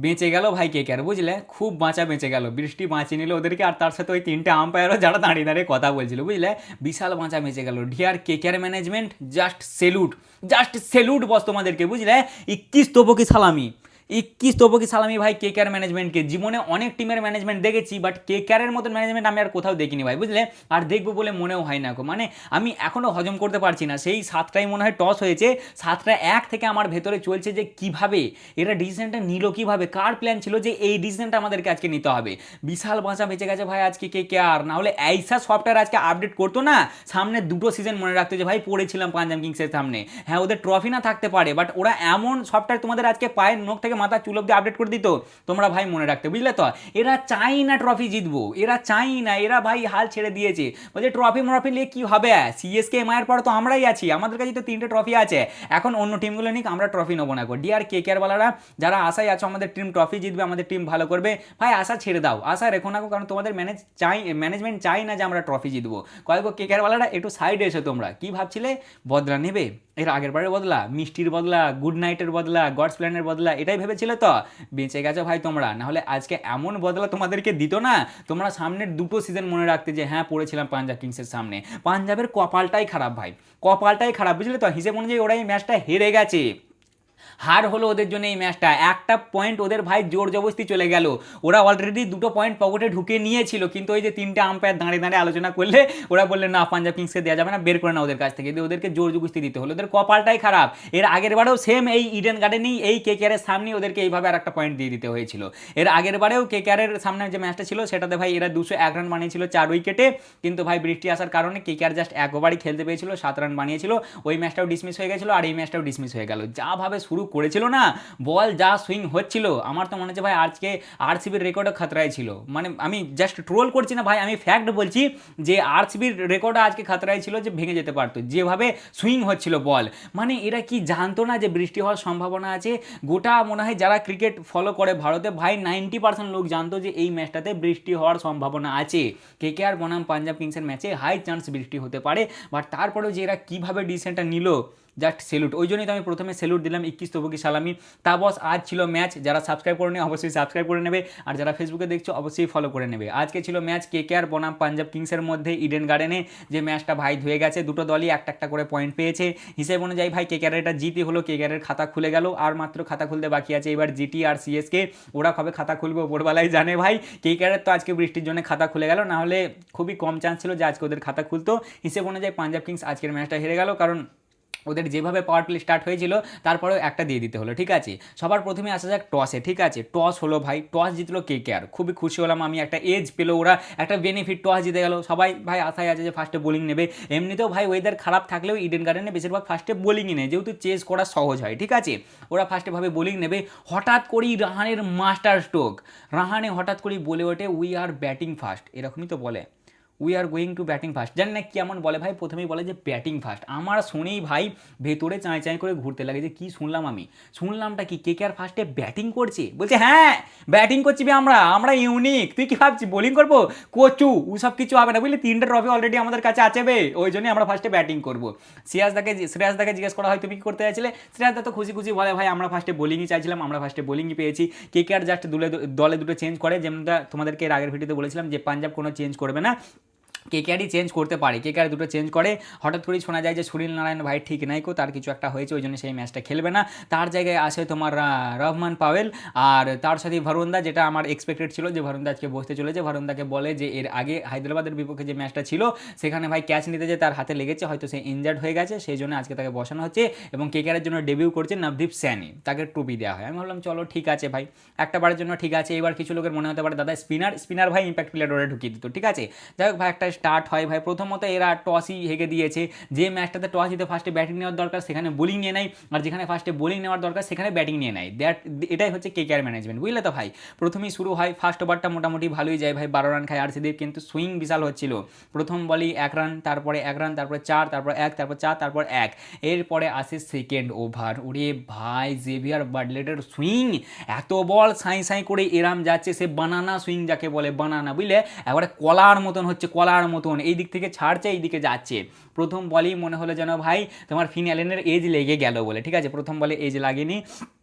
বেঁচে গেল ভাই কেকেআর, বুঝলে খুব বাঁচা বেঁচে গেল, বৃষ্টি বাঁচিয়ে নিল ওদেরকে, আর তার সাথে ওই তিনটে আম্পায়ারও যারা দাঁড়িয়ে দাঁড়িয়ে কথা বলছিল, বুঝলে বিশাল বাঁচা বেঁচে গেল। Dear KKR management, just salute, just salute boss তোমাদেরকে, বুঝলে 21 তোপো কি সালামি, 21 তোপো কি সালামি ভাই কেকেআর ম্যানেজমেন্টকে। জীবনে অনেক টিমের ম্যানেজমেন্ট দেখেছি, বাট কেকেআরের মতন ম্যানেজমেন্ট আমি আর কোথাও দেখিনি ভাই, বুঝলে আর দেখবো বলে মনেও হয় না। মানে আমি এখনও হজম করতে পারছি না। সেই 7টায় মনে হয় টস হয়েছে, 7টা 1 থেকে আমার ভেতরে চলছে যে কিভাবে এরা ডিসিশনটা নিল, কিভাবে কার প্ল্যান ছিল যে এই ডিসিশনটা আমাদেরকে আজকে নিতে হবে। বিশাল বাঁচা বেঁচে গেছে ভাই আজকে কেকেআর, না হলে এইসা সফটওয়্যার আজকে আপডেট করতো না। সামনে দুটো সিজন মনে রাখতো যে ভাই পড়েছিলাম পাঞ্জাব কিংসের সামনে, হ্যাঁ ওদের ট্রফি না থাকতে পারে, বাট ওরা এমন সফটওয়্যার তোমাদের আজকে পায়ের নখ থেকে মাথা চুল অব্দি আপডেট করে দিত, তোমরা ভাই মনে রাখতে, বুঝলে তো। এরা চাই না ট্রফি জিতবো, এরা চাই না, এরা ভাই হাল ছেড়ে দিয়েছে, বলছে ট্রফি মরফি নিয়ে কি হবে, সিএসকে এমআইয়ের পর তো আমরাই আছি, আমাদের কাছে তো 3টে ট্রফি আছে, এখন অন্য টিমগুলো নিক, আমরা ট্রফি নেবো না। ডিয়ার কেকেআর বালারা যারা আশায় আছো আমাদের টিম ট্রফি জিতবে, আমাদের টিম ভালো করবে, ভাই আশা ছেড়ে দাও, আশা রেখো না, কারণ তোমাদের ম্যানেজমেন্ট চাই না যে আমরা ট্রফি জিতবো। কয়েক কেকেআর বালারা একটু সাইডে এসো, তোমরা কি ভাবছিলে বদলা নেবে, এর আগের বারের বদলা, মিষ্টির বদলা, গুড নাইটের বদলা, গডস প্ল্যানের বদলা, এটাই ভেবেছিলে তো, বেঁচে গেছো ভাই তোমরা, না হলে আজকে এমন বদলা তোমাদেরকে দিত না। তোমরা সামনের দুটো সিজন মনে রাখতে যে হ্যাঁ পড়েছিলাম পাঞ্জাব কিংসের সামনে। পাঞ্জাবের কপালটাই খারাপ ভাই, কপালটাই খারাপ, বুঝলে তো, হিসেব অনুযায়ী ওরা এই ম্যাচটা হেরে গেছে, হার হলো ওদের জন্য এই ম্যাচটা, একটা পয়েন্ট ওদের ভাই জোর জবস্তি চলে গেল, ওরা অলরেডি 2টো পয়েন্ট পকেটে ঢুকে নিয়েছিল, কিন্তু ওই যে 3টে আম্পায়ার দাঁড়িয়ে দাঁড়িয়ে আলোচনা করলে ওরা বললে না পাঞ্জাব কিংসকে দেওয়া যাবে না, বের করে না ওদের কাছ থেকে, ওদেরকে জোর জবস্তি দিতে হলো, ওদের কপালটাই খারাপ। এর আগের বারেও সেম এই ইডেন গার্ডেনেই এই কেকেআরের সামনে ওদেরকে এইভাবে আর একটা পয়েন্ট দিয়ে দিতে হয়েছিল। এর আগের বারেও কেকেআরের সামনে যে ম্যাচটা ছিল সেটাতে ভাই এরা 201 রান বানিয়েছিল 4 উইকেটে, কিন্তু ভাই বৃষ্টি আসার কারণে কেকেআর জাস্ট 1 ওভারই খেলতে পেয়েছিল, 7 রান বানিয়েছিল, ওই ম্যাচটাও ডিসমিস হয়ে গেছিল, আর এই ম্যাচটাও ডিসমিস হয়ে গেল। যা ভাবে শুরু করেছিল না, বল যা সুইং হচ্ছিল, আমার তো মনে হচ্ছে ভাই আজকে আরসিবির রেকর্ডও খাতরায় ছিল। মানে আমি জাস্ট ট্রোল করছি না ভাই, আমি ফ্যাক্ট বলছি যে আরসিবির রেকর্ডও আজকে খাতরায় ছিল, যে ভেঙে যেতে পারতো যেভাবে সুইং হচ্ছিল বল। মানে এরা কি জানতো না যে বৃষ্টি হওয়ার সম্ভাবনা আছে? গোটা মনে হয় যারা ক্রিকেট ফলো করে ভারতে ভাই 90% লোক জানতো যে এই ম্যাচটাতে বৃষ্টি হওয়ার সম্ভাবনা আছে, কেকেআর বনাম পাঞ্জাব কিংসের ম্যাচে হাই চান্স বৃষ্টি হতে পারে, বাট তারপরেও যে এরা কীভাবে ডিসিশনটা নিল, জাস্ট সেলুট। ওই জন্যই তো আমি প্রথমে সেলুট দিলাম 21 তোপো কি সালামি। তা বস আজ ছিল ম্যাচ, যারা সাবস্ক্রাইব করে নেবে অবশ্যই সাবস্ক্রাইব করে নেবে, আর যারা ফেসবুকে দেখছো অবশ্যই ফলো করে নেবে। আজকে ছিল ম্যাচ কেকেআর বনাম পাঞ্জাব কিংসের মধ্যে ইডেন গার্ডেনে, যে ম্যাচটা ভাই ধুয়ে গেছে, দুটো দলই একটা একটা করে পয়েন্ট পেয়েছে, হিসেব অনুযায়ী ভাই কেকেআর এটা জিতি হলো, কেকেআরের খাতা খুলে গেল, আর মাত্র খাতা খুলতে বাকি আছে এবার জিটি আর সিএসকে, ওরা কবে খাতা খুলবে ওপরবেলায় জানে ভাই। কেকেআরের তো আজকে বৃষ্টির জন্য খাতা খুলে গেল, না হলে খুবই কম চান্স ছিল যে আজকে ওদের খাতা খুলতো। হিসেব অনুযায়ী পাঞ্জাব কিংস আজকের ম্যাচটা হেরে গেল, কারণ ওদের যেভাবে পাওয়ার প্লে স্টার্ট হয়েছিল তারপরেও একটা দিয়ে দিতে হলো, ঠিক আছে। সবার প্রথমে আসা যাক টসে, ঠিক আছে, টস হলো ভাই, টস জিতলো কেকেআর, খুবই খুশি হলাম আমি, একটা এজ পেলো ওরা, একটা বেনিফিট, টস জিতে গেল, সবাই ভাই আশায় আছে যে ফার্স্টে বোলিং নেবে। এমনিতেও ভাই ওয়েদার খারাপ থাকলেও ইডেন গার্ডেনে বেশিরভাগ ফার্স্টে বোলিংই নেয়, যেহেতু চেস করা সহজ হয়, ঠিক আছে, ওরা ফার্স্টে ভাবে বোলিং নেবে। হঠাৎ করেই রাহানের মাস্টার স্ট্রোক, রাহানে হঠাৎ করেই বলে ওঠে উই আর ব্যাটিং ফার্স্ট, এরকমই তো বলে, we are going to batting first, জানি না কেমন বলে ভাই, প্রথমেই বলে যে ব্যাটিং ফার্স্ট, আমার শুনেই ভাই ভেতরে চাঁই চাঁই করে ঘুরতে লাগে যে কি শুনলাম আমি, শুনলামটা কি কেকেআর ফার্স্টে ব্যাটিং করছে, বলছে হ্যাঁ ব্যাটিং করছি আমরা, আমরা ইউনিক, তুই কি ভাবছি বোলিং করবো, কোচু ওসব কিছু হবে না, বুঝলি 3টে ট্রফি অলরেডি আমাদের কাছে আছে বে, ওই জন্যই আমরা ফার্স্টে ব্যাটিং করবো। শ্রেয়াসদাকে জিজ্ঞেস করা হয় তুমি কি করতে চাইছিলে, শ্রেয়াসদা তো খুশি খুশি বলে ভাই আমরা ফার্স্টে বোলিংই চাইছিলাম, আমরা ফার্স্টে বোলিংই পেয়েছি। কেকেআর জাস্ট দলে দুটো চেঞ্জ করে, যেমনটা তোমাদেরকে এর আগের ভিডিওতে বলেছিলাম যে পাঞ্জাব কোনো চেঞ্জ করবে না, কেকেআরই চেঞ্জ করতে পারে, কেকেআর দুটো চেঞ্জ করে। হঠাৎ করেই শোনা যায় যে সুনীল নারায়ণ ভাই ঠিক নাই কো, তার কিছু একটা হয়েছে, ওই জন্য সেই ম্যাচটা খেলবে না, তার জায়গায় আসে তোমার রহমান পাওয়েল, আর তার সাথে ভারুনদা, যেটা আমার এক্সপেক্টেড ছিল যে ভারুনদা আজকে বসতে চলেছে। ভারুনদাকে বলে যে এর আগে হায়দ্রাবাদের বিপক্ষে যে ম্যাচটা ছিল সেখানে ভাই ক্যাচ নিতে যে তার হাতে লেগেছে, হয়তো সে ইনজার্ড হয়ে গেছে, সেই জন্য আজকে তাকে বসানো হচ্ছে, এবং কেকেআরের জন্য ডেবিউ করছে নবদীপ স্যানি, তাকে ট্রফি দেওয়া হয়। আমি ভাবলাম চলো ঠিক আছে ভাই, একটা বারের জন্য ঠিক আছে। এবার কিছু লোকের মনে হতে পারে দাদা স্পিনার ভাই ইম্প্যাক্ট প্লেয়ার ওরা ঢুকিয়ে দিত, ঠিক আছে, যাই হোক ভাই একটা স্টার্ট হয় ভাই। প্রথমত এরা টসই হেগে দিয়েছে, যে ম্যাচটাতে টস জিতে ফার্স্টে ব্যাটিং নেওয়ার দরকার সেখানে বোলিং নিয়ে নেয়, আর যেখানে ফার্স্টে বোলিং নেওয়ার দরকার সেখানে ব্যাটিং নিয়ে নেয়, এটাই হচ্ছে কেকেআর ম্যানেজমেন্ট, বুঝলে তো ভাই। প্রথমেই শুরু হয়, ফার্স্ট ওভারটা মোটামুটি ভালোই যায় ভাই, 12 রান খায় আরসিবি, কিন্তু সুইং বিশাল হচ্ছিল, প্রথম বলেই 1 রান, তারপরে 1 রান, তারপরে 4, তারপর 1, তারপর 4, তারপর 1, এরপরে আসে সেকেন্ড ওভার, ওরে ভাই জেভিয়ার বার্ডলেটের সুইং, এত বল সাঁই সাঁই করে এরাম যাচ্ছে, সে বানানা সুইং যাকে বলে, বানানা, বুঝলে একবারে কলার মতন হচ্ছে, কলার মতন, এই দিক থেকে ছাড়ছে এই দিকে যাচ্ছে। প্রথম বলেই মনে হলো যেন ভাই তোমার ফিন অ্যালেনের এজ লেগে গেল বলে, ঠিক আছে, প্রথম বলে এজ লাগেনি,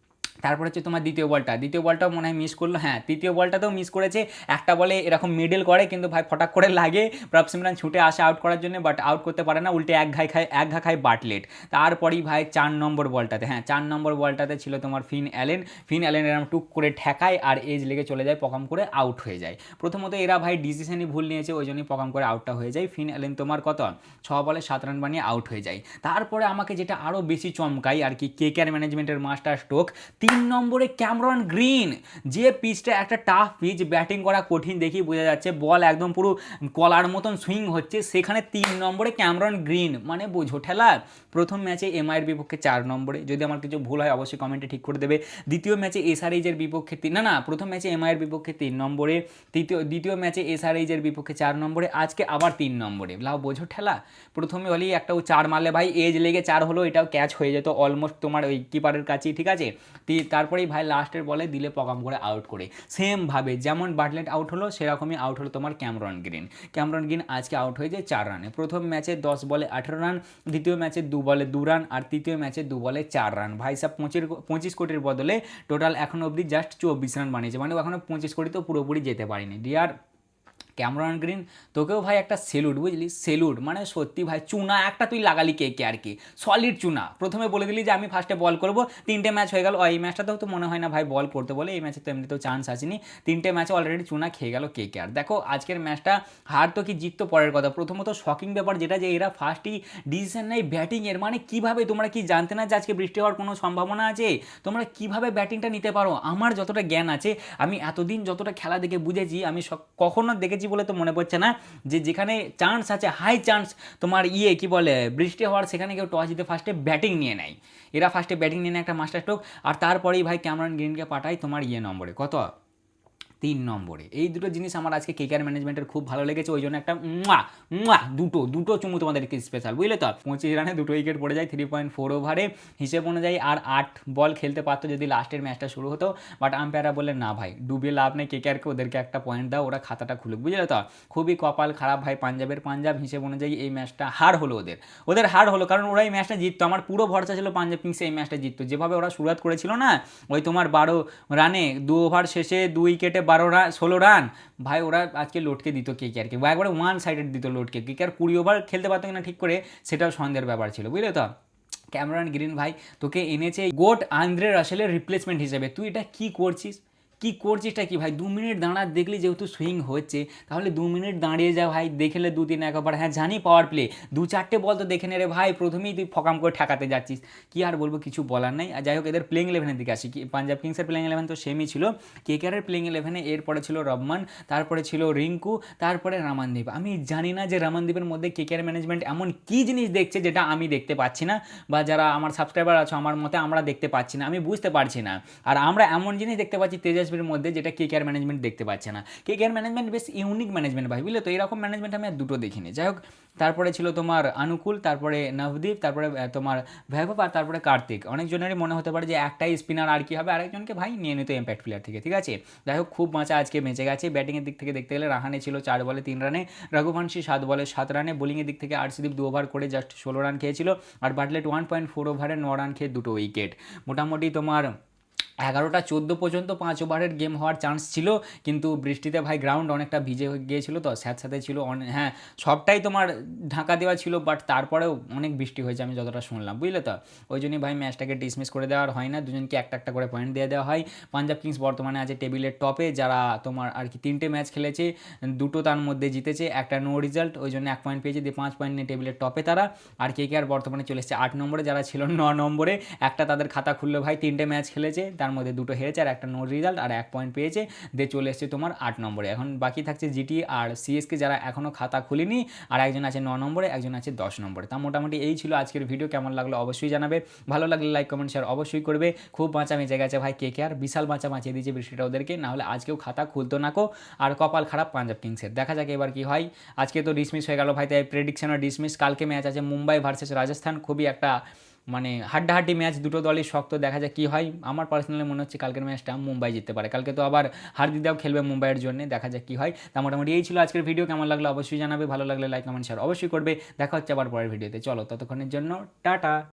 তারপর হচ্ছে তোমার দ্বিতীয় বলটাও মনে হয় মিস করলো, হ্যাঁ তৃতীয় বলটাতেও মিস করেছে, একটা বলে এরকম মিডল করে কিন্তু ভাই ফটাক করে লাগে, প্রভ সিমরান ছুটে আসে আউট করার জন্য, বাট আউট করতে পারে না, উল্টে এক ঘা খায় বাটলেট। তারপরেই ভাই 4 নম্বর বলটাতে, হ্যাঁ 4 নম্বর বলটাতে ছিল তোমার ফিন অ্যালেন এরকম টুক করে ঠেকায় আর এজ লেগে চলে যায়, পকাম করে আউট হয়ে যায়। প্রথমত এরা ভাই ডিসিশনই ভুল নিয়েছে, ওই জন্যই পকাম করে আউটটা হয়ে যায়। ফিন অ্যালেন তোমার কত 6 বলে 7 রান বানিয়ে আউট হয়ে যায়। তারপরে আমাকে যেটা আরও বেশি চমকাই আর কি, কেকেআর ম্যানেজমেন্টের মাস্টার স্ট্রোক 3 নম্বরে ক্যামেরন গ্রিন, যে পিচটা একটা টাফ পিচ, ব্যাটিং করা কঠিন দেখি বোঝা যাচ্ছে, বল একদম পুরো কলার মতন সুইং হচ্ছে, সেখানে 3 নম্বরে ক্যামেরন গ্রিন, মানে বোঝো ঠেলা। প্রথম ম্যাচে এমআইয়ের বিপক্ষে 4 নম্বরে, যদি আমার কিছু ভুল হয় অবশ্যই কমেন্টে ঠিক করে দেবে। দ্বিতীয় ম্যাচে এসআরএইচের বিপক্ষে প্রথম ম্যাচে এমআইয়ের বিপক্ষে 3 নম্বরে, দ্বিতীয় ম্যাচে এসআরএইচের বিপক্ষে 4 নম্বরে, আজকে আবার 3 নম্বরে, লাও বোঝো ঠেলা। প্রথমে হলেই একটা 4 মারলে ভাই এজ লেগে 4 হলো, এটাও ক্যাচ হয়ে যেত অলমোস্ট তোমার ওই কিপারের কাছেই, ঠিক আছে। তারপরেই ভাই লাস্টের বলে দিলে পকাম করে আউট করে, সেমভাবে যেমন বাটলেট আউট হলো সেরকমই আউট হলো তোমার ক্যামেরন গ্রিন আজকে আউট হয়ে যায় 4 রানে। প্রথম ম্যাচে 10 বলে 18 রান, দ্বিতীয় ম্যাচে 2 বলে 2 রান, আর তৃতীয় ম্যাচে 2 বলে 4 রান। ভাই সাহেব 25 কোটির বদলে টোটাল এখন অবধি জাস্ট 24 রান বানিয়েছে, মানে এখনো 25 কোটি তো পুরোপুরি যেতে পারিনি। ডিয়ার ক্যামেরন গ্রিন, তোকেও ভাই একটা সেলুট, বুঝলি, সেলুট, মানে সত্যি ভাই চুনা একটা তুই লাগালি কে আর কি, সলিড চুনা। প্রথমে বলে দিলি যে আমি ফার্স্টে বল করবো, 3টে ম্যাচ হয়ে গেল, এই ম্যাচটাতেও তো মনে হয় না ভাই বল করতে বলে, এই ম্যাচে তো এমনিতেও চান্স আসেনি, 3টে ম্যাচে অলরেডি চুনা খেয়ে গেল কে আর। দেখো আজকের ম্যাচটা হার তো কি জিত তো পরের কথা, প্রথমত শকিং ব্যাপার যেটা, যে এরা ফার্স্টই ডিসিশন নেই ব্যাটিংয়ের, মানে কিভাবে, তোমরা কি জানতে না যে আজকে বৃষ্টি হওয়ার কোনো সম্ভাবনা আছে, তোমরা কিভাবে ব্যাটিংটা নিতে পারো। আমার যতটা জ্ঞান আছে, আমি এতদিন যতটা খেলা দেখে বুঝেছি, আমি কখনো দেখেছি বলে তো মনে পড়ছে না যে যেখানে চান্স আছে, হাই চান্স তোমার কি বলে বৃষ্টি হওয়ার, সেখানে কেউ টস জিতে ফার্স্টে ব্যাটিং নিয়ে নেয়। এরা ফার্স্টে ব্যাটিং নিয়ে নেয় একটা মাস্টার স্ট্রোক, আর তারপরেই ভাই ক্যামেরন গ্রিনকে পাঠায় তোমার নম্বরে, কত 3 নম্বরে। এই দুটো জিনিস আমার আজকে কেকেআর ম্যানেজমেন্টের খুব ভালো লেগেছে, ওই জন্য একটা দুটো চুমু তোমাদেরকে স্পেশাল, বুঝলে তো। 25 রানে 2 উইকেট পড়ে যায় 3.4 ওভারে, হিসেব অনুযায়ী আর 8 বল খেলতে পারতো যদি লাস্টের ম্যাচটা শুরু হতো, বাট আম্পায়াররা বললেন না ভাই ডুবিয়ে লাভ নেই, কেকেআরকে ওদেরকে একটা পয়েন্ট দাও, ওরা খাতাটা খুলুক, বুঝলে তো। খুবই কপাল খারাপ ভাই পাঞ্জাব, হিসেব অনুযায়ী এই ম্যাচটা হার হলো ওদের হার হলো, কারণ ওরা এই ম্যাচটা জিততো, আমার পুরো ভরসা ছিল পাঞ্জাব কিংস এই ম্যাচটা জিততো, যেভাবে ওরা শুরুয়াত করেছিল না, ওই তোমার 12 রানে 2 ওভার শেষে 2 উইকেটে 16 রান, ভাই ওরা আজকে লোটকে দিত কেকেআরকে, বা একবারে ওয়ান সাইডেড দিত লোটকে, কেকেআর 20 ওভার খেলতে পারতো কিনা ঠিক করে সেটাও সন্দেহের ব্যাপার ছিল, বুঝলে তো। ক্যামেরন গ্রিন ভাই তোকে এনেছে গোট আন্দ্রে রাসেলের রিপ্লেসমেন্ট হিসেবে, তুই এটা কী করছিসটা কি ভাই? 2 মিনিট দাঁড়া, দেখলি যেহেতু সুইং হচ্ছে তাহলে 2 মিনিট দাঁড়িয়ে যা ভাই, দেখলে 2-3 একবার, হ্যাঁ জানি পাওয়ার প্লে 2-4টে বল তো দেখে নে রে ভাই, প্রথমেই তুই ফকাম করে ঠেকাতে যাচ্ছিস, কি আর বলবো, কিছু বলার নাই। আর যাই হোক এদের প্লেইং 11-এর দিকে আসি, পাঞ্জাব কিংসের প্লেইং 11 তো সেমই ছিল, কেকেআরের প্লেইং 11-এ এরপরে ছিল রহমান, তারপরে ছিল রিঙ্কু, তারপরে রামানদীপ। আমি জানি না যে রামানদীপের মধ্যে কেকেআর ম্যানেজমেন্ট এমন কী জিনিস দেখছে যেটা আমি দেখতে পাচ্ছি না, বা যারা আমার সাবস্ক্রাইবার আছো আমার মতে আমরা দেখতে পাচ্ছি না, আমি বুঝতে পারছি না। আর আমরা এমন জিনিস দেখতে পাচ্ছি তেজস্বীর মধ্যে যেটা কেকেআর ম্যানেজমেন্ট দেখতে পাচ্ছে না। কেকেআর ম্যানেজমেন্ট বেশ ইউনিক ম্যানেজমেন্ট ভাই, বুঝলে তো, এরকম ম্যানেজমেন্ট আমি আর দুটো দেখিনি। যাই হোক তারপরে ছিল তোমার অনুকূল, তারপরে নবদীপ, তারপরে তোমার বৈভব, আর তারপরে কার্তিক। অনেকজনেরই মনে হতে পারে যে একটাই স্পিনার আর কি হবে, আরেকজনকে ভাই নিয়ে নিত ইম্প্যাক্ট প্লেয়ার থেকে, ঠিক আছে। যাই হোক খুব বাঁচা আজকে বেঁচে গেছে। ব্যাটিংয়ের দিক থেকে দেখতে গেলে রাহানে ছিল 4 বলে 3 রানে, রঘুবংশী 7 বলে 7 রানে, বোলিংয়ের দিক থেকে আরশদীপ 2 ওভার করে জাস্ট 16 রান খেয়েছিল, আর বাটলেট 1.4 ওভারে 9 রান খেয়ে 2 উইকেট। মোটামুটি তোমার 11টা 14 পর্যন্ত 5 ওভারের গেম হওয়ার চান্স ছিল, কিন্তু বৃষ্টিতে ভাই গ্রাউন্ড অনেকটা ভিজে গিয়েছিল, তো স্যাঁতস্যাঁতে ছিল, হ্যাঁ সবটাই তোমার ঢাকা দেওয়া ছিল, বাট তারপরেও অনেক বৃষ্টি হয়েছে আমি যতটা শুনলাম, বুঝলে তো। ওই জন্যই ভাই ম্যাচটাকে ডিসমিস করে দেওয়ার হয় না, দুজনকে একটা একটা করে পয়েন্ট দিয়ে দেওয়া হয়। পাঞ্জাব কিংস বর্তমানে আছে টেবিলের টপে, যারা তোমার আর কি 3টে ম্যাচ খেলেছে, 2টো তার মধ্যে জিতেছে, একটা নো রেজাল্ট, ওই জন্য 1 পয়েন্ট পেয়েছে, দিয়ে 5 পয়েন্ট নিয়ে টেবিলের টপে তারা। আর কেকেআর বর্তমানে চলে এসেছে 8 নম্বরে, যারা ছিল 9 নম্বরে, একটা তাদের খাতা খুললো ভাই, 3টে ম্যাচ খেলেছে, তার মধ্যে 2টো হেরেছে আর একটা নো রেজাল্ট, আর 1 পয়েন্ট পেয়েছে, দিয়ে চলে এসেছে তোমার 8 নম্বরে। এখন বাকি থাকছে জিটি আর সিএসকে, যারা এখনও খাতা খুলিনি, আর একজন আছে 9 নম্বরে, একজন আছে 10 নম্বরে। তা মোটামুটি এই ছিল আজকের ভিডিও, কেমন লাগলো অবশ্যই জানাবে, ভালো লাগলে লাইক কমেন্ট শেয়ার অবশ্যই করবে। খুব বাঁচা বেঁচে গেছে ভাই কেকেআর, বিশাল বাঁচা বাঁচিয়ে দিয়েছে বৃষ্টিটা ওদেরকে, নাহলে আজকেও খাতা খুলতো নাকো। আর কপাল খারাপ পাঞ্জাব কিংসের, দেখা যাক এবার কি হয়। আজকে তো ডিসমিস হয়ে গেল ভাই, তাই প্রেডিকশনও ডিসমিস। কালকে ম্যাচ আছে মুম্বাই ভার্সেস রাজস্থান, খুবই একটা মানে হাড্ডাহাড্ডি ম্যাচ, দুটো দলই শক্ত, দেখা যাক কী হয়। আমার পার্সোনালি মনে হচ্ছে কালকের ম্যাচটা মুম্বাই জিততে পারে, কালকে তো আবার হারদিদাও খেলবে মুম্বাইয়ের জন্য, দেখা যাক কী হয়। তা মোটামুটি এই ছিল আজকের ভিডিও, কেমন লাগলো অবশ্যই জানাবে, ভালো লাগলে লাইক কমেন্ট শেয়ার অবশ্যই করবে। দেখা হচ্ছে আবার পরের ভিডিওতে, চলো ততক্ষণের জন্য টাটা।